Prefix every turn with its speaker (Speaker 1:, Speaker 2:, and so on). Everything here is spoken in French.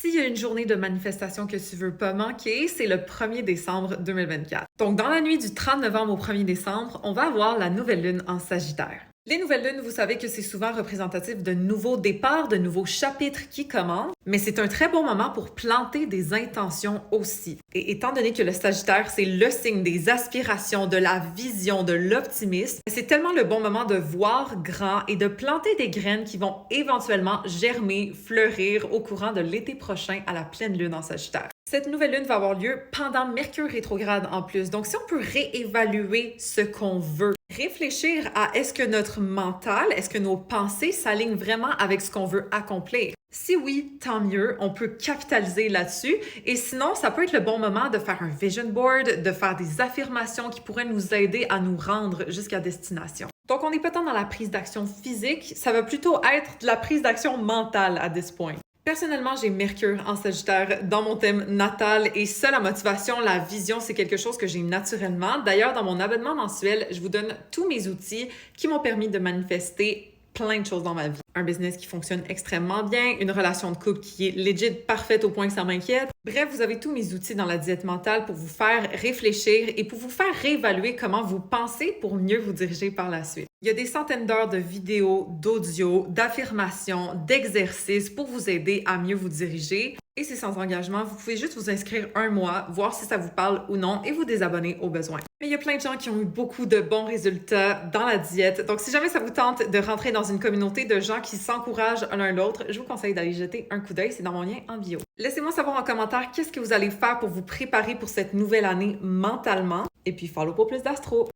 Speaker 1: S'il y a une journée de manifestation que tu veux pas manquer, c'est le 1er décembre 2024. Donc, dans la nuit du 30 novembre au 1er décembre, on va avoir la nouvelle lune en Sagittaire. Les nouvelles lunes, vous savez que c'est souvent représentatif de nouveaux départs, de nouveaux chapitres qui commencent, mais c'est un très bon moment pour planter des intentions aussi. Et étant donné que le Sagittaire, c'est le signe des aspirations, de la vision, de l'optimisme, c'est tellement le bon moment de voir grand et de planter des graines qui vont éventuellement germer, fleurir au courant de l'été prochain à la pleine lune en Sagittaire. Cette nouvelle lune va avoir lieu pendant Mercure rétrograde en plus. Donc, si on peut réévaluer ce qu'on veut, réfléchir à est-ce que notre mental, est-ce que nos pensées s'alignent vraiment avec ce qu'on veut accomplir? Si oui, tant mieux, on peut capitaliser là-dessus. Et sinon, ça peut être le bon moment de faire un vision board, de faire des affirmations qui pourraient nous aider à nous rendre jusqu'à destination. Donc, on n'est pas tant dans la prise d'action physique, ça va plutôt être de la prise d'action mentale à this point. Personnellement, j'ai Mercure en Sagittaire dans mon thème natal et ça, la motivation, la vision, c'est quelque chose que j'ai naturellement. D'ailleurs, dans mon abonnement mensuel, je vous donne tous mes outils qui m'ont permis de manifester plein de choses dans ma vie. Un business qui fonctionne extrêmement bien, une relation de couple qui est legit parfaite au point que ça m'inquiète. Bref, vous avez tous mes outils dans la diète mentale pour vous faire réfléchir et pour vous faire réévaluer comment vous pensez pour mieux vous diriger par la suite. Il y a des centaines d'heures de vidéos, d'audio, d'affirmations, d'exercices pour vous aider à mieux vous diriger. Et c'est sans engagement, vous pouvez juste vous inscrire un mois, voir si ça vous parle ou non et vous désabonner au besoin. Mais il y a plein de gens qui ont eu beaucoup de bons résultats dans la diète. Donc, si jamais ça vous tente de rentrer dans une communauté de gens qui s'encouragent l'un l'autre, je vous conseille d'aller jeter un coup d'œil, c'est dans mon lien en bio. Laissez-moi savoir en commentaire qu'est-ce que vous allez faire pour vous préparer pour cette nouvelle année mentalement. Et puis, follow pour plus d'astro!